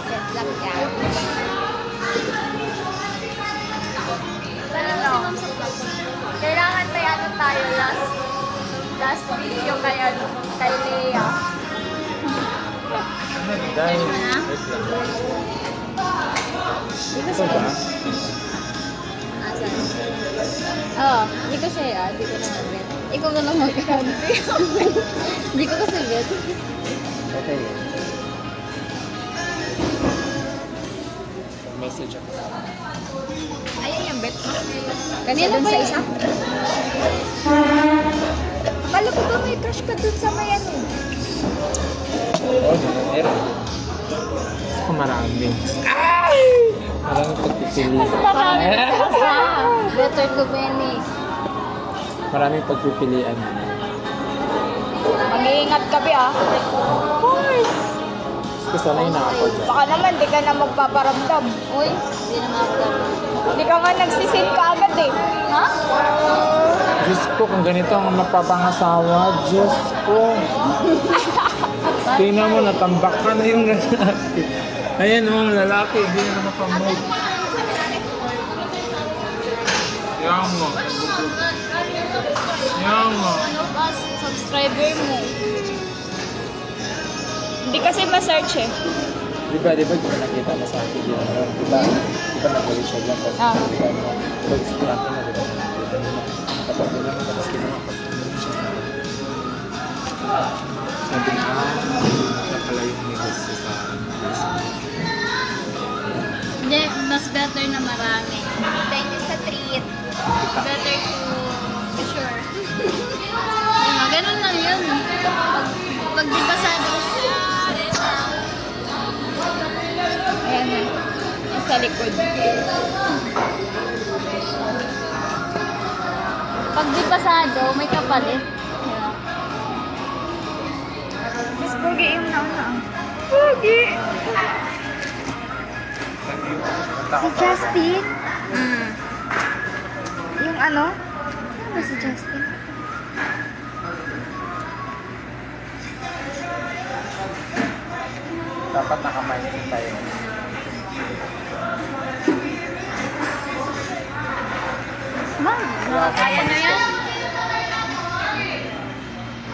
Set lang yan. Ano? Kailangan may ano tayo last video kay ano, kay Lea. Dahil, Ano na? wait lang. Hindi ko Ito ba? Asan? Oo, hindi ko siya yan. Hindi ko na mag-bet. Ikaw na lang mag-bet. Hindi ko kasi bet. Okay. Message ako. Ayun yung bet mo. Kanina Dun pa sa yun. isa? Akala ko ba may crush ka dun sa may ano? Oo, meron. Gusto ko marami. Marami pagpipili. Better to many. Maraming pagpipilian. Mag-iingat ka ba? Of course. Gusto ko sanay na ako dyan. Baka naman di ka na magpaparamdam. Uy, hindi naman ako dapat. Di ka nga nagsisin ka agad eh. Ha? Diyos ko, kung ganito ang mapapangasawa, Diyos ko. Tingnan mo, natambak ka na yung lalaki. Ayan o, lalaki, hindi na mapamove. Yan mo. Yan mo. Ano ba subscriber mo? Hindi kasi ma-search eh. Di ba nakita mo sa akin yun? Di ba nag-ulit siya dyan? Tapos, Ah. di ba, pag-explain natin na, di ba? Tapos, di naman, tapos, ginawa ko. Sabi na, napala yung negosyo sa Hindi, mas better na marami. Thank you sa treat. Better to sure. Ganun lang yun. Pag di basado. Ayan na. Yung sa likod. Pag di basado, may kapalit. Mas pogi yung nauna. Pogi! Si Justin? Yung ano? Ano ba si Justin? Dapat naka-mindset tayo. Ma'am, Kaya na yan?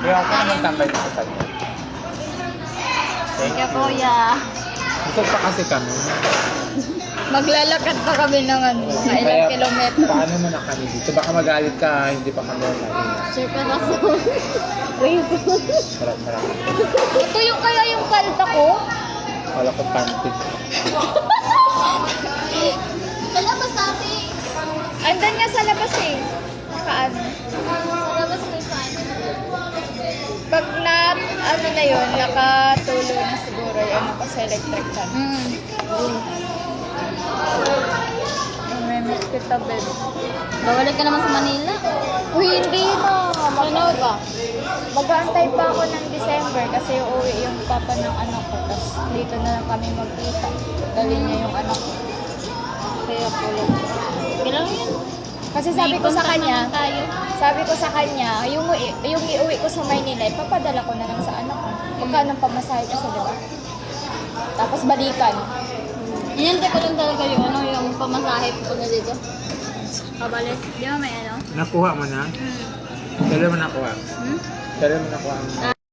Kaya ako naman tambay dito sa inyo. Thank Kaya you. kuya. Gusto pa kasi kami. maglalakad pa kami ng ano, mga ilang Kaya, kilometro. paano mo na kami dito? Baka magalit ka, hindi pa kami online. Sure ka na so. Wait. Marami. Ito yung kaya yung palda ko. Wala ko panty. Talabas natin. Andan nga sa labas eh. Nakaano. Talabas may fan. Pag na, ano na yun, nakatulo na siguro yun, ako sa electric fan. May miss kita, babe. Bawalik ka naman sa Manila. Uy, hindi na. Ano ba? Mag-aantay pa ako ng December kasi uuwi yung papa ng anak ko. Tapos dito na lang kami magkita. Dali niya yung anak ko. Kaya pulo. Kailan yan? Kasi sabi ko sa kanya, Tayo. yung iuwi ko sa Maynila, ipapadala ko na lang sa anak ko. Magkano ang pamasahe ko sa diba? Tapos balikan. Inintay ko lang talaga yung ano, yung pamasahe ko na dito. Pabalik. Di ba may ano? Nakuha mo na? Kailan mo nakuha? Hmm? Kailan mo nakuha?